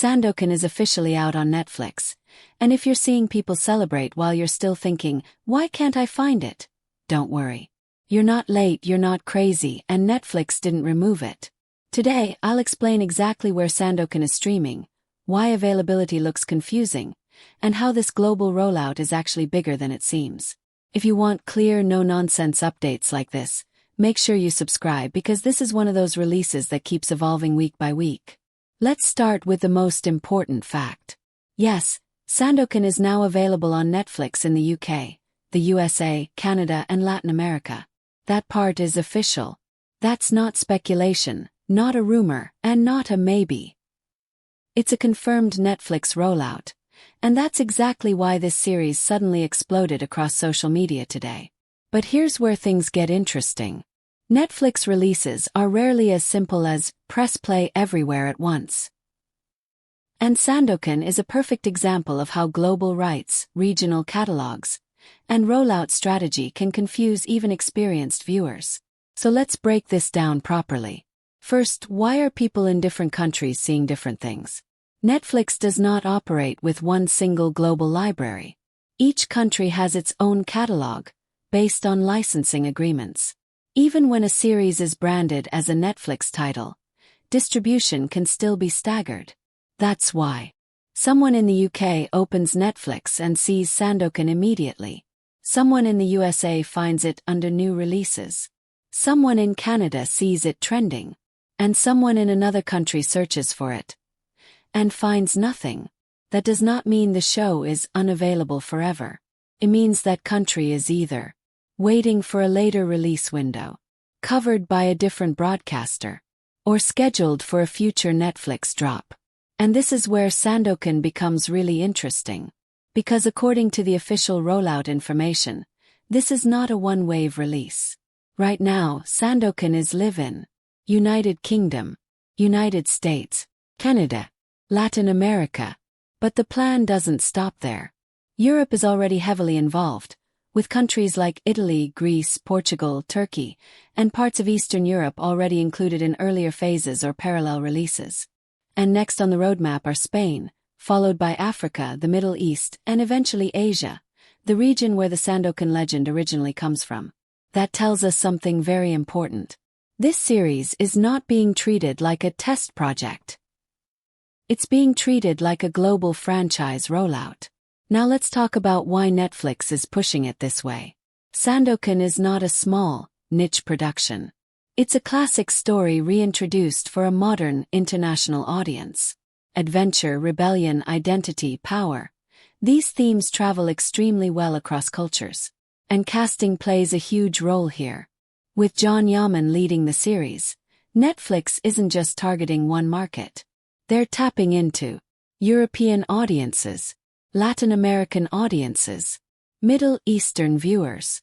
Sandokan is officially out on Netflix, and if you're seeing people celebrate while you're still thinking, why can't I find it? Don't worry. You're not late, you're not crazy, and Netflix didn't remove it. Today, I'll explain exactly where Sandokan is streaming, why availability looks confusing, and how this global rollout is actually bigger than it seems. If you want clear, no-nonsense updates like this, make sure you subscribe because this is one of those releases that keeps evolving week by week. Let's start with the most important fact. Yes, Sandokan is now available on Netflix in the UK, the USA, Canada, and Latin America. That part is official. That's not speculation, not a rumor, and not a maybe. It's a confirmed Netflix rollout, and that's exactly why this series suddenly exploded across social media today. But here's where things get interesting. Netflix releases are rarely as simple as press play everywhere at once. And Sandokan is a perfect example of how global rights, regional catalogs, and rollout strategy can confuse even experienced viewers. So let's break this down properly. First, why are people in different countries seeing different things? Netflix does not operate with one single global library. Each country has its own catalog, based on licensing agreements. Even when a series is branded as a Netflix title, distribution can still be staggered. That's why someone in the UK opens Netflix and sees Sandokan immediately. Someone in the USA finds it under new releases. Someone in Canada sees it trending. And someone in another country searches for it and finds nothing. That does not mean the show is unavailable forever. It means that country is either waiting for a later release window, covered by a different broadcaster, or scheduled for a future Netflix drop. And this is where Sandokan becomes really interesting. Because according to the official rollout information, this is not a one-wave release. Right now, Sandokan is live in United Kingdom, United States, Canada, Latin America. But the plan doesn't stop there. Europe is already heavily involved, with countries like Italy, Greece, Portugal, Turkey, and parts of Eastern Europe already included in earlier phases or parallel releases. And next on the roadmap are Spain, followed by Africa, the Middle East, and eventually Asia, the region where the Sandokan legend originally comes from. That tells us something very important. This series is not being treated like a test project. It's being treated like a global franchise rollout. Now let's talk about why Netflix is pushing it this way. Sandokan is not a small, niche production. It's a classic story reintroduced for a modern, international audience. Adventure, rebellion, identity, power. These themes travel extremely well across cultures. And casting plays a huge role here. With John Yaman leading the series, Netflix isn't just targeting one market. They're tapping into European audiences, Latin American audiences, Middle Eastern viewers,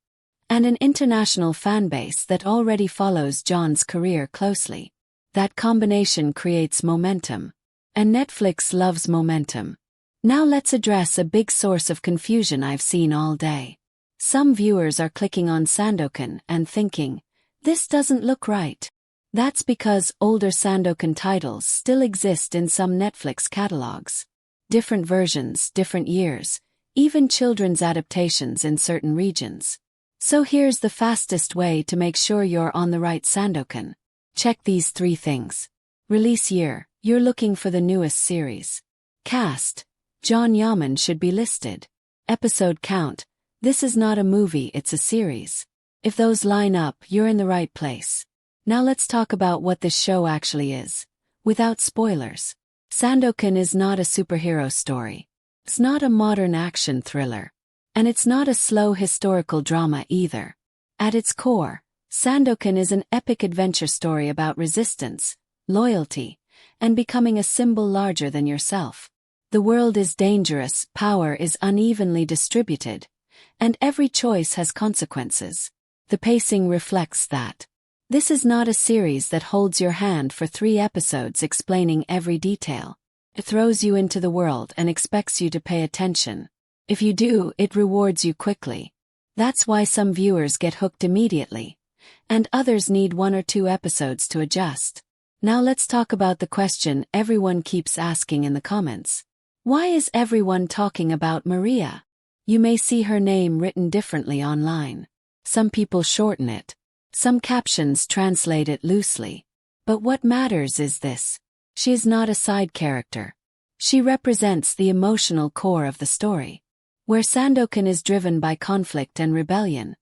and an international fanbase that already follows John's career closely. That combination creates momentum. And Netflix loves momentum. Now let's address a big source of confusion I've seen all day. Some viewers are clicking on Sandokan and thinking, this doesn't look right. That's because older Sandokan titles still exist in some Netflix catalogs. Different versions, different years, even children's adaptations in certain regions. So here's the fastest way to make sure you're on the right Sandokan. Check these 3 things. Release year, you're looking for the newest series. Cast, John Yaman should be listed. Episode count, this is not a movie, it's a series. If those line up, you're in the right place. Now let's talk about what this show actually is. Without spoilers. Sandokan is not a superhero story. It's not a modern action thriller. And it's not a slow historical drama either. At its core, Sandokan is an epic adventure story about resistance, loyalty, and becoming a symbol larger than yourself. The world is dangerous, power is unevenly distributed, and every choice has consequences. The pacing reflects that. This is not a series that holds your hand for 3 episodes explaining every detail. It throws you into the world and expects you to pay attention. If you do, it rewards you quickly. That's why some viewers get hooked immediately, and others need 1 or 2 episodes to adjust. Now let's talk about the question everyone keeps asking in the comments. Why is everyone talking about Maria? You may see her name written differently online. Some people shorten it. Some captions translate it loosely. But what matters is this. She is not a side character. She represents the emotional core of the story. Where Sandokan is driven by conflict and rebellion,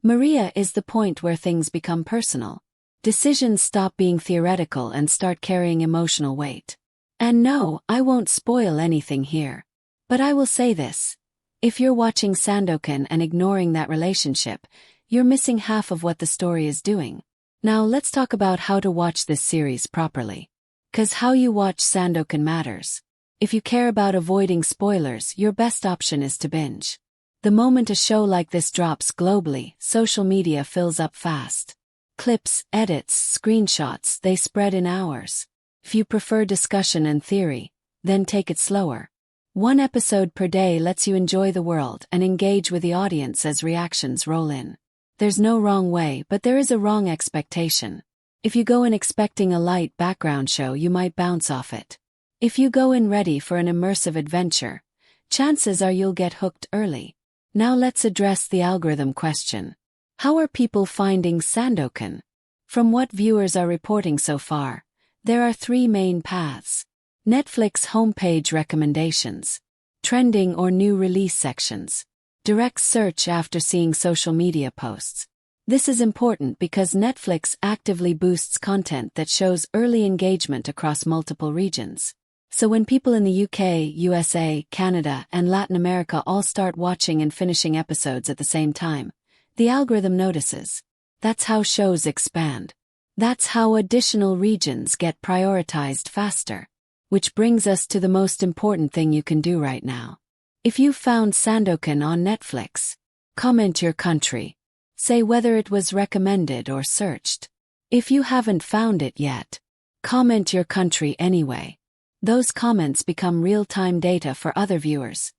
Maria is the point where things become personal. Decisions stop being theoretical and start carrying emotional weight. And no, I won't spoil anything here. But I will say this. If you're watching Sandokan and ignoring that relationship, you're missing half of what the story is doing. Now let's talk about how to watch this series properly. 'Cause how you watch Sandokan matters. If you care about avoiding spoilers, your best option is to binge. The moment a show like this drops globally, social media fills up fast. Clips, edits, screenshots, they spread in hours. If you prefer discussion and theory, then take it slower. One episode per day lets you enjoy the world and engage with the audience as reactions roll in. There's no wrong way, but there is a wrong expectation. If you go in expecting a light background show, you might bounce off it. If you go in ready for an immersive adventure, chances are you'll get hooked early. Now let's address the algorithm question. How are people finding Sandokan? From what viewers are reporting so far, there are three main paths. Netflix homepage recommendations, trending or new release sections, direct search after seeing social media posts. This is important because Netflix actively boosts content that shows early engagement across multiple regions. So when people in the UK, USA, Canada, and Latin America all start watching and finishing episodes at the same time, the algorithm notices. That's how shows expand. That's how additional regions get prioritized faster. Which brings us to the most important thing you can do right now. If you found Sandokan on Netflix, comment your country. Say whether it was recommended or searched. If you haven't found it yet, comment your country anyway. Those comments become real-time data for other viewers,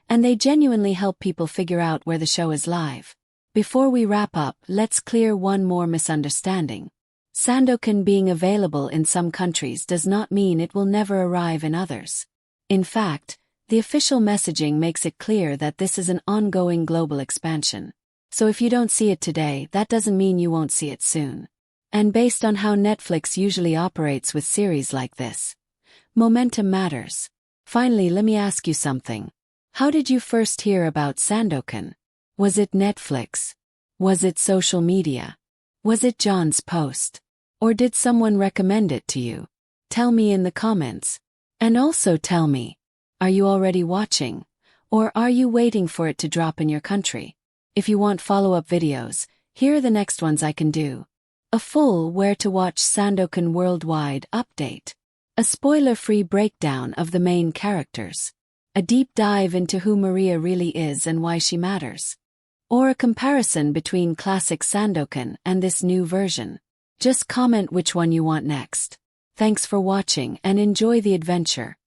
and they genuinely help people figure out where the show is live. Before we wrap up, let's clear one more misunderstanding. Sandokan being available in some countries does not mean it will never arrive in others. In fact, the official messaging makes it clear that this is an ongoing global expansion. So if you don't see it today, that doesn't mean you won't see it soon. And based on how Netflix usually operates with series like this, momentum matters. Finally, let me ask you something. How did you first hear about Sandokan? Was it Netflix? Was it social media? Was it John's post? Or did someone recommend it to you? Tell me in the comments. And also tell me, are you already watching? Or are you waiting for it to drop in your country? If you want follow-up videos, here are the next ones I can do. A full Where to Watch Sandokan Worldwide update. A spoiler-free breakdown of the main characters. A deep dive into who Maria really is and why she matters. Or a comparison between classic Sandokan and this new version. Just comment which one you want next. Thanks for watching and enjoy the adventure.